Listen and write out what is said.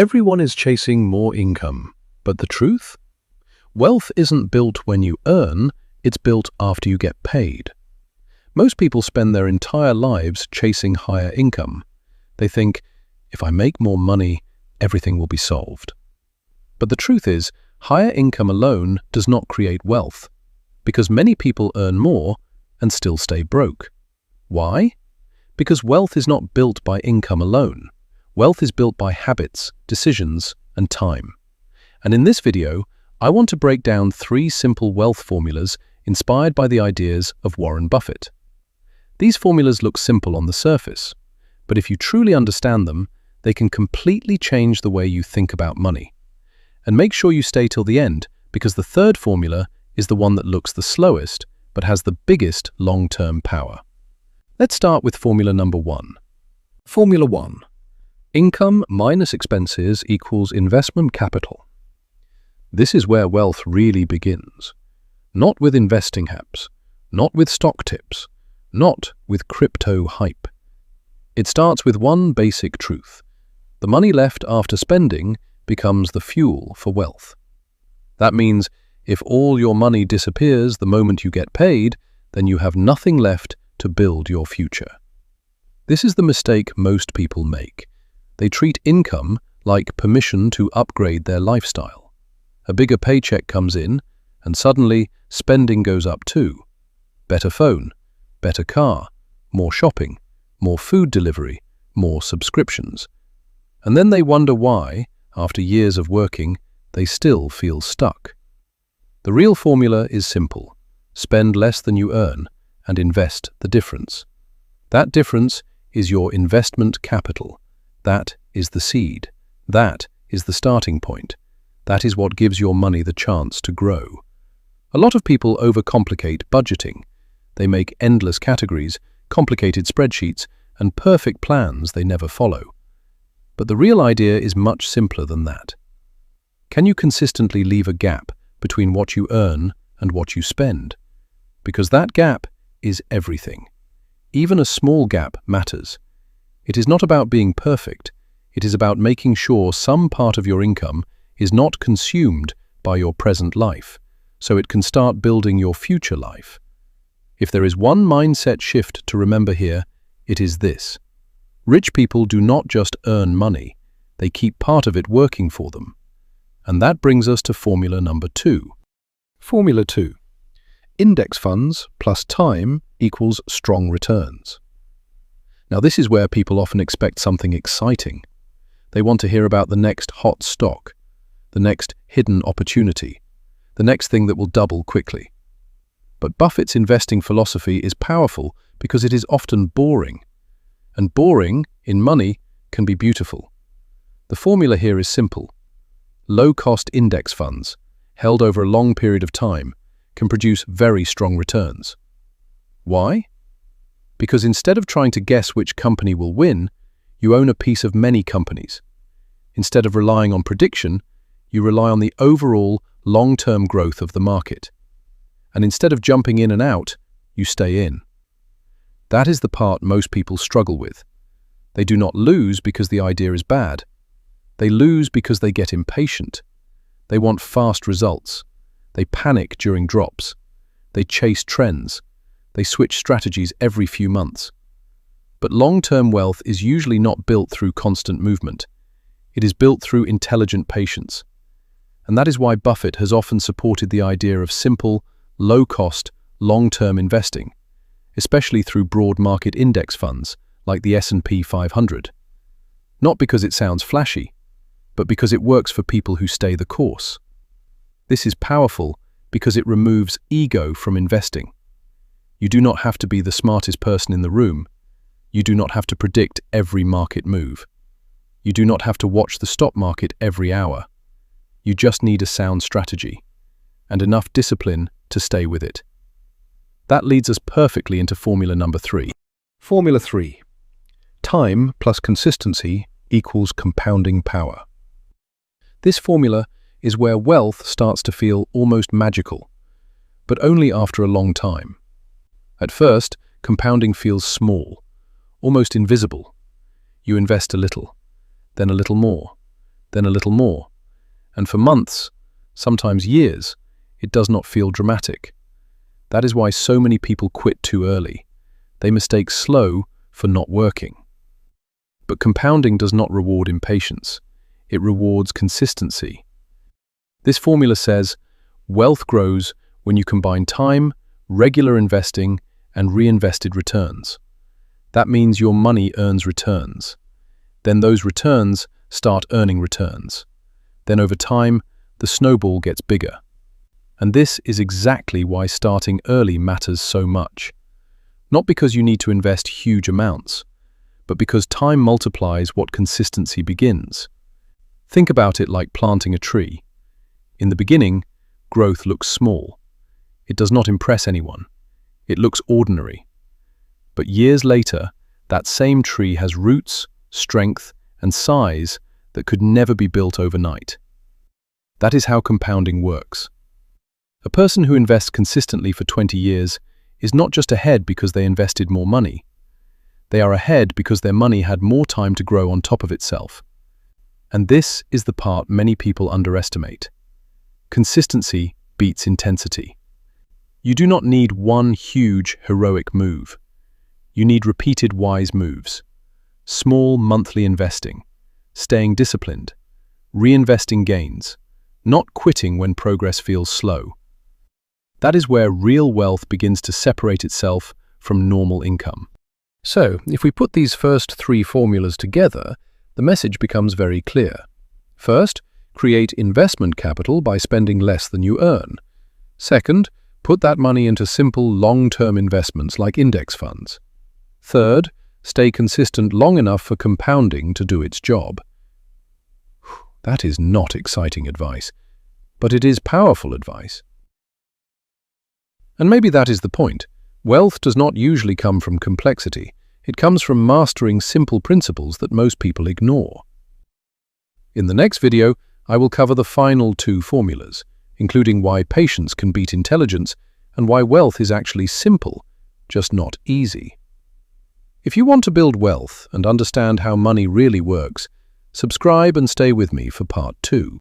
Everyone is chasing more income, but the truth? Wealth isn't built when you earn, it's built after you get paid. Most people spend their entire lives chasing higher income. They think, if I make more money, everything will be solved. But the truth is, higher income alone does not create wealth, because many people earn more and still stay broke. Why? Because wealth is not built by income alone. Wealth is built by habits, decisions, and time. And in this video, I want to break down 3 simple wealth formulas inspired by the ideas of Warren Buffett. These formulas look simple on the surface, but if you truly understand them, they can completely change the way you think about money. And make sure you stay till the end, because the third formula is the one that looks the slowest, but has the biggest long-term power. Let's start with formula number 1. Formula 1. Income minus expenses equals investment capital. This is where wealth really begins. Not with investing apps, not with stock tips, not with crypto hype. It starts with one basic truth. The money left after spending becomes the fuel for wealth. That means if all your money disappears the moment you get paid, then you have nothing left to build your future. This is the mistake most people make. They treat income like permission to upgrade their lifestyle. A bigger paycheck comes in, and suddenly spending goes up too. Better phone, better car, more shopping, more food delivery, more subscriptions. And then they wonder why, after years of working, they still feel stuck. The real formula is simple. Spend less than you earn and invest the difference. That difference is your investment capital. That is the seed. That is the starting point. That is what gives your money the chance to grow. A lot of people overcomplicate budgeting. They make endless categories, complicated spreadsheets, and perfect plans they never follow. But the real idea is much simpler than that. Can you consistently leave a gap between what you earn and what you spend? Because that gap is everything. Even a small gap matters. It is not about being perfect. It is about making sure some part of your income is not consumed by your present life, so it can start building your future life. If there is one mindset shift to remember here, it is this. Rich people do not just earn money, they keep part of it working for them. And that brings us to formula number 2. Formula 2. Index funds plus time equals strong returns. Now this is where people often expect something exciting. They want to hear about the next hot stock, the next hidden opportunity, the next thing that will double quickly. But Buffett's investing philosophy is powerful because it is often boring. And boring, in money, can be beautiful. The formula here is simple. Low-cost index funds, held over a long period of time, can produce very strong returns. Why? Because instead of trying to guess which company will win, you own a piece of many companies. Instead of relying on prediction, you rely on the overall long-term growth of the market. And instead of jumping in and out, you stay in. That is the part most people struggle with. They do not lose because the idea is bad. They lose because they get impatient. They want fast results. They panic during drops. They chase trends. They switch strategies every few months. But long-term wealth is usually not built through constant movement. It is built through intelligent patience. And that is why Buffett has often supported the idea of simple, low-cost, long-term investing, especially through broad market index funds like the S&P 500. Not because it sounds flashy, but because it works for people who stay the course. This is powerful because it removes ego from investing. You do not have to be the smartest person in the room. You do not have to predict every market move. You do not have to watch the stock market every hour. You just need a sound strategy and enough discipline to stay with it. That leads us perfectly into formula number 3. Formula 3. Time plus consistency equals compounding power. This formula is where wealth starts to feel almost magical, but only after a long time. At first, compounding feels small, almost invisible. You invest a little, then a little more, then a little more. And for months, sometimes years, it does not feel dramatic. That is why so many people quit too early. They mistake slow for not working. But compounding does not reward impatience. It rewards consistency. This formula says, wealth grows when you combine time, regular investing, and reinvested returns. That means your money earns returns. Then those returns start earning returns. Then over time, the snowball gets bigger. And this is exactly why starting early matters so much. Not because you need to invest huge amounts, but because time multiplies what consistency begins. Think about it like planting a tree. In the beginning, growth looks small. It does not impress anyone. It looks ordinary. But years later, that same tree has roots, strength, and size that could never be built overnight. That is how compounding works. A person who invests consistently for 20 years is not just ahead because they invested more money. They are ahead because their money had more time to grow on top of itself. And this is the part many people underestimate. Consistency beats intensity. You do not need one huge, heroic move. You need repeated wise moves. Small monthly investing, staying disciplined, reinvesting gains, not quitting when progress feels slow. That is where real wealth begins to separate itself from normal income. So, if we put these first three formulas together, the message becomes very clear. First, create investment capital by spending less than you earn. Second, put that money into simple, long-term investments like index funds. Third, stay consistent long enough for compounding to do its job. That is not exciting advice, but it is powerful advice. And maybe that is the point. Wealth does not usually come from complexity. It comes from mastering simple principles that most people ignore. In the next video, I will cover the final two formulas, including why patience can beat intelligence and why wealth is actually simple, just not easy. If you want to build wealth and understand how money really works, subscribe and stay with me for part 2.